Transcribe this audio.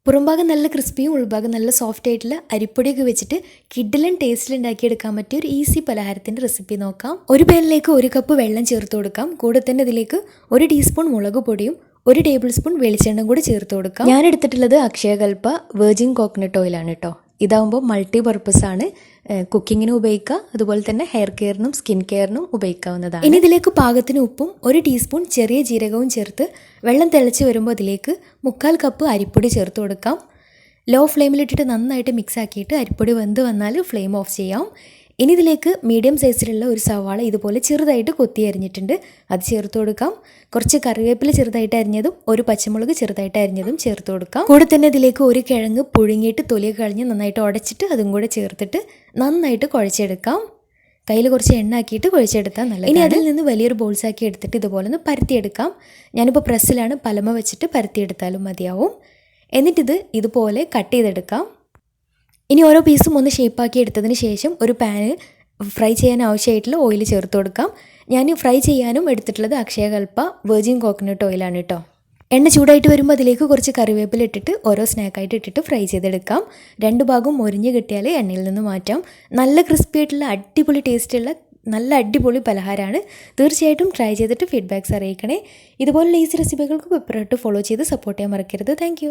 പുറംഭാഗം നല്ല ക്രിസ്പിയും ഉൾഭാഗം നല്ല സോഫ്റ്റ് ആയിട്ടുള്ള അരിപ്പൊടിയൊക്കെ വെച്ചിട്ട് കിഡിലൻ ടേസ്റ്റിൽ ഉണ്ടാക്കിയെടുക്കാൻ പറ്റിയ ഒരു ഈസി പലഹാരത്തിൻ്റെ റെസിപ്പി നോക്കാം. ഒരു പാനിലേക്ക് 1 കപ്പ് വെള്ളം ചേർത്ത് കൊടുക്കാം. കൂടെ തന്നെ ഇതിലേക്ക് 1 ടീസ്പൂൺ മുളക് പൊടിയും 1 ടേബിൾ സ്പൂൺ വെളിച്ചെണ്ണയും കൂടി ചേർത്ത് കൊടുക്കാം. ഞാൻ എടുത്തിട്ടുള്ളത് അക്ഷയകൽപ വെർജിൻ കോക്കനട്ട് ഓയിലാണ് കേട്ടോ. ഇതാകുമ്പോൾ മൾട്ടി പർപ്പസ് ആണ്. കുക്കിങ്ങിന് ഉപയോഗിക്കുക, അതുപോലെ തന്നെ ഹെയർ കെയറിനും സ്കിൻ കെയറിനും ഉപയോഗിക്കാവുന്നതാണ്. ഇനി ഇതിലേക്ക് പാകത്തിന് ഉപ്പും 1 ടീസ്പൂൺ ചെറിയ ജീരകവും ചേർത്ത് വെള്ളം തിളച്ച് വരുമ്പോൾ അതിലേക്ക് 1/4 കപ്പ് അരിപ്പൊടി ചേർത്ത് കൊടുക്കാം. ലോ ഫ്ലെയിമിലിട്ടിട്ട് നന്നായിട്ട് മിക്സ് ആക്കിയിട്ട് അരിപ്പൊടി വെന്ത് വന്നാൽ ഫ്ലെയിം ഓഫ് ചെയ്യാം. ഇനി ഇതിലേക്ക് മീഡിയം സൈസിലുള്ള ഒരു സവാള ഇതുപോലെ ചെറുതായിട്ട് കൊത്തി അരിഞ്ഞിട്ടുണ്ട്, അത് ചേർത്ത് കൊടുക്കാം. കുറച്ച് കറിവേപ്പില ചെറുതായിട്ട് അരിഞ്ഞതും 1 പച്ചമുളക് ചെറുതായിട്ട് അരിഞ്ഞതും ചേർത്ത് കൊടുക്കാം. കൂടെ തന്നെ ഇതിലേക്ക് 1 കിഴങ്ങ് പുഴുങ്ങിയിട്ട് തൊലിയൊക്കെ കളഞ്ഞ് നന്നായിട്ട് ഉടച്ചിട്ട് അതും കൂടെ ചേർത്തിട്ട് നന്നായിട്ട് കുഴച്ചെടുക്കാം. കയ്യിൽ കുറച്ച് എണ്ണ ആക്കിയിട്ട് കുഴച്ചെടുത്താൽ നല്ലത്. ഇനി അതിൽ നിന്ന് വലിയൊരു ബോൾസ് ആക്കി എടുത്തിട്ട് ഇതുപോലെ ഒന്ന് പരത്തിയെടുക്കാം. ഞാനിപ്പോൾ പ്രസ്സിലാണ്, പലമ വെച്ചിട്ട് പരത്തിയെടുത്താലും മതിയാവും. എന്നിട്ടിത് ഇതുപോലെ കട്ട് ചെയ്തെടുക്കാം. ഇനി ഓരോ പീസും ഒന്ന് ഷേപ്പാക്കി എടുത്തതിന് ശേഷം ഒരു പാന് ഫ്രൈ ചെയ്യാൻ ആവശ്യമായിട്ടുള്ള ഓയിൽ ചേർത്ത് കൊടുക്കാം. ഞാൻ ഫ്രൈ ചെയ്യാനും എടുത്തിട്ടുള്ളത് അക്ഷയകൽപ വെർജിൻ കോക്കനട്ട് ഓയിലാണ് കേട്ടോ. എണ്ണ ചൂടായിട്ട് വരുമ്പോൾ അതിലേക്ക് കുറച്ച് കറിവേപ്പില ഇട്ടിട്ട് ഓരോ സ്നാക്കായിട്ട് ഇട്ടിട്ട് ഫ്രൈ ചെയ്തെടുക്കാം. 2 ഭാഗവും മൊരിഞ്ഞ് കിട്ടിയാൽ എണ്ണയിൽ നിന്ന് മാറ്റാം. നല്ല ക്രിസ്പി ആയിട്ടുള്ള അടിപൊളി ടേസ്റ്റുള്ള നല്ല അടിപൊളി പലഹാരമാണ്. തീർച്ചയായിട്ടും ട്രൈ ചെയ്തിട്ട് ഫീഡ്ബാക്ക്സ് അറിയിക്കണേ. ഇതുപോലുള്ള ഈസി റെസിപ്പികൾക്ക് പെപ്പറായിട്ട് ഫോളോ ചെയ്ത് സപ്പോർട്ട് ചെയ്യാൻ മറക്കരുത്. താങ്ക്